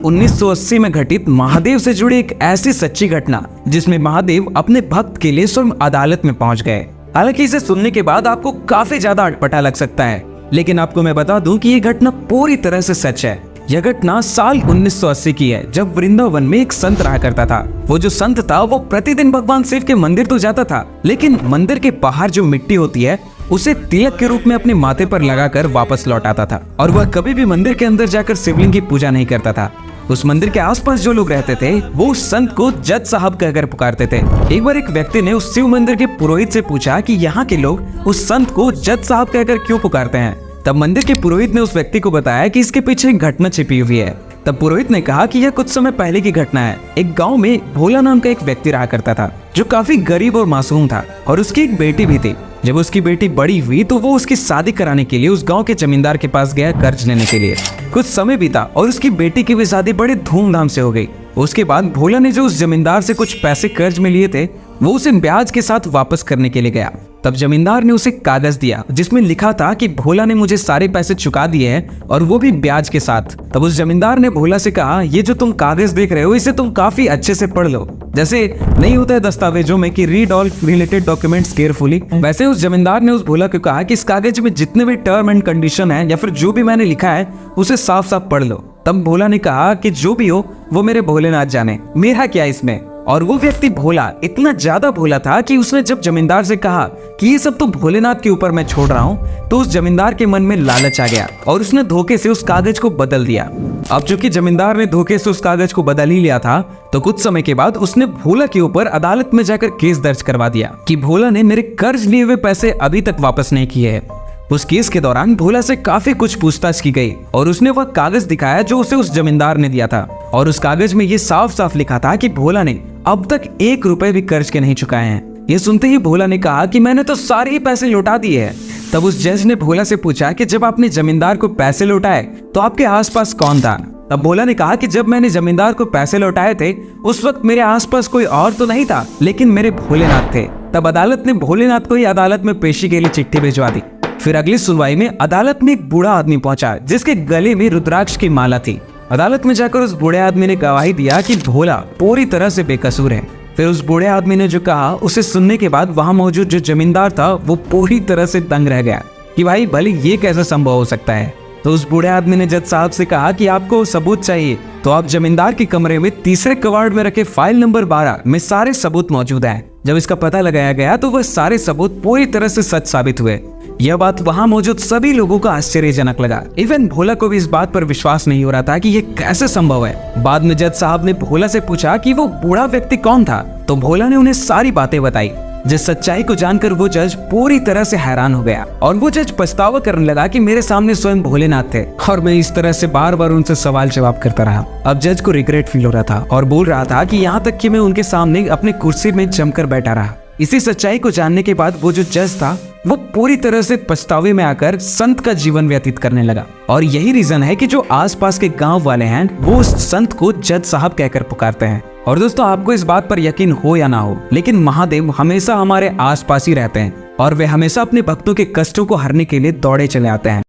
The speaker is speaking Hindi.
1980 में घटित महादेव से जुड़ी एक ऐसी सच्ची घटना जिसमें महादेव अपने भक्त के लिए स्वयं अदालत में पहुंच गए। हालांकि इसे सुनने के बाद आपको काफी ज्यादा अटपटा लग सकता है, लेकिन आपको मैं बता दूं कि ये घटना पूरी तरह से सच है। यह घटना साल 1980 की है, जब वृंदावन में एक संत रहा करता था। वो जो संत था वो प्रतिदिन भगवान शिव के मंदिर तो जाता था, लेकिन मंदिर के बाहर जो मिट्टी होती है उसे तिलक के रूप में अपने माथे पर लगाकर वापस लौट आता था। और वह कभी भी मंदिर के अंदर जाकर शिवलिंग की पूजा नहीं करता था। उस मंदिर के आसपास जो लोग रहते थे वो उस संत को जज साहब कहकर पुकारते थे। एक बार एक व्यक्ति ने उस शिव मंदिर के पुरोहित से पूछा कि यहाँ के लोग उस संत को जज साहब कहकर क्यों पुकारते हैं। तब मंदिर के पुरोहित ने उस व्यक्ति को बताया कि इसके पीछे एक घटना छिपी हुई है। तब पुरोहित ने कहा कि यह कुछ समय पहले की घटना है। एक गांव में भोला नाम का एक व्यक्ति रहा करता था जो काफी गरीब और मासूम था, और उसकी एक बेटी भी थी। जब उसकी बेटी बड़ी हुई तो वो उसकी शादी कराने के लिए उस गांव के जमींदार के पास गया कर्ज लेने के लिए। कुछ समय बीता और उसकी बेटी की भी शादी बड़े धूमधाम से हो गई। उसके बाद भोला ने जो उस जमींदार से कुछ पैसे कर्ज में लिए थे वो उसे ब्याज के साथ वापस करने के लिए गया। तब जमींदार ने उसे कागज दिया जिसमें लिखा था कि भोला ने मुझे सारे पैसे चुका दिए हैं और वो भी ब्याज के साथ। तब उस जमींदार ने भोला से कहा, ये जो तुम कागज देख रहे हो इसे तुम काफी अच्छे से पढ़ लो। जैसे नहीं होता है दस्तावेजों में कि read all related documents carefully, वैसे उस जमींदार ने उस भोला को कहा कि इस कागज में जितने भी टर्म एंड कंडीशन है या फिर जो भी मैंने लिखा है उसे साफ साफ पढ़ लो। तब भोला ने कहा कि जो भी हो वो मेरे भोलेनाथ जाने, मेरा क्या इसमें। और वो व्यक्ति भोला इतना ज्यादा भोला था कि उसने जब जमींदार से कहा कि ये सब तो भोलेनाथ के ऊपर मैं छोड़ रहा हूँ, तो उस जमींदार के मन में लालच आ गया और उसने धोखे से उस कागज को बदल दिया। अब चूंकि जमींदार ने धोखे से उस कागज को बदल ही लिया था, तो कुछ समय के बाद उसने भोला के ऊपर अदालत में जाकर केस दर्ज करवा दिया कि भोला ने मेरे कर्ज लिए हुए पैसे अभी तक वापस नहीं किए हैं। उस केस के दौरान भोला से काफी कुछ पूछताछ की गई और उसने वह कागज दिखाया जो उसे उस जमींदार ने दिया था। और उस कागज में ये साफ साफ लिखा था कि भोला ने अब तक 1 रुपए भी कर्ज के नहीं चुकाए हैं। ये सुनते ही भोला ने कहा कि मैंने तो सारे ही पैसे लौटा दिए हैं। तब उस जज ने भोला से पूछा कि जब आपने जमींदार को पैसे लौटाए तो आपके आसपास कौन था। तब भोला ने कहा कि जब मैंने जमींदार को पैसे लौटाए थे उस वक्त मेरे आसपास कोई और तो नहीं था, लेकिन मेरे भोलेनाथ थे। तब अदालत ने भोलेनाथ को ही अदालत में पेशी के लिए चिट्ठी भिजवा दी। फिर अगली सुनवाई में अदालत में एक बूढ़ा आदमी पहुंचा जिसके गले में रुद्राक्ष की माला थी। अदालत में जाकर उस बूढ़े आदमी ने गवाही दिया कि भोला पूरी तरह से बेकसूर है। फिर उस बूढ़े आदमी ने जो कहा उसे सुनने के बाद वहां मौजूद जो जमींदार था वो पूरी तरह से दंग रह गया कि भाई भले ये कैसे संभव हो सकता है। तो उस बूढ़े आदमी ने जज साहब से कहा कि आपको सबूत चाहिए, तो आप जमींदार के कमरे में तीसरे कबाड़ में रखे फाइल नंबर 12 में सारे सबूत मौजूद हैं। जब इसका पता लगाया गया तो वह सारे सबूत पूरी तरह से सच साबित हुए। यह बात वहां मौजूद सभी लोगों को आश्चर्यजनक लगा। इवन भोला को भी इस बात पर विश्वास नहीं हो रहा था कि यह कैसे संभव है। बाद में जज साहब ने भोला से पूछा कि वो बूढ़ा व्यक्ति कौन था, तो भोला ने उन्हें सारी बातें बताई। जिस सच्चाई को जानकर वो जज पूरी तरह से हैरान हो गया और वो जज पछतावा करने लगा कि मेरे सामने स्वयं भोलेनाथ थे और मैं इस तरह से बार बार उनसे सवाल जवाब करता रहा। अब जज को रिग्रेट फील हो रहा था और बोल रहा था कि यहाँ तक कि मैं उनके सामने अपनी कुर्सी में जमकर बैठा रहा। इसी सच्चाई को जानने के बाद वो जो जज था वो पूरी तरह से पछतावे में आकर संत का जीवन व्यतीत करने लगा। और यही रीजन है कि जो आसपास के गांव वाले हैं वो उस संत को जज साहब कहकर पुकारते हैं। और दोस्तों, आपको इस बात पर यकीन हो या ना हो, लेकिन महादेव हमेशा हमारे आसपास ही रहते हैं और वे हमेशा अपने भक्तों के कष्टों को हरने के लिए दौड़े चले आते हैं।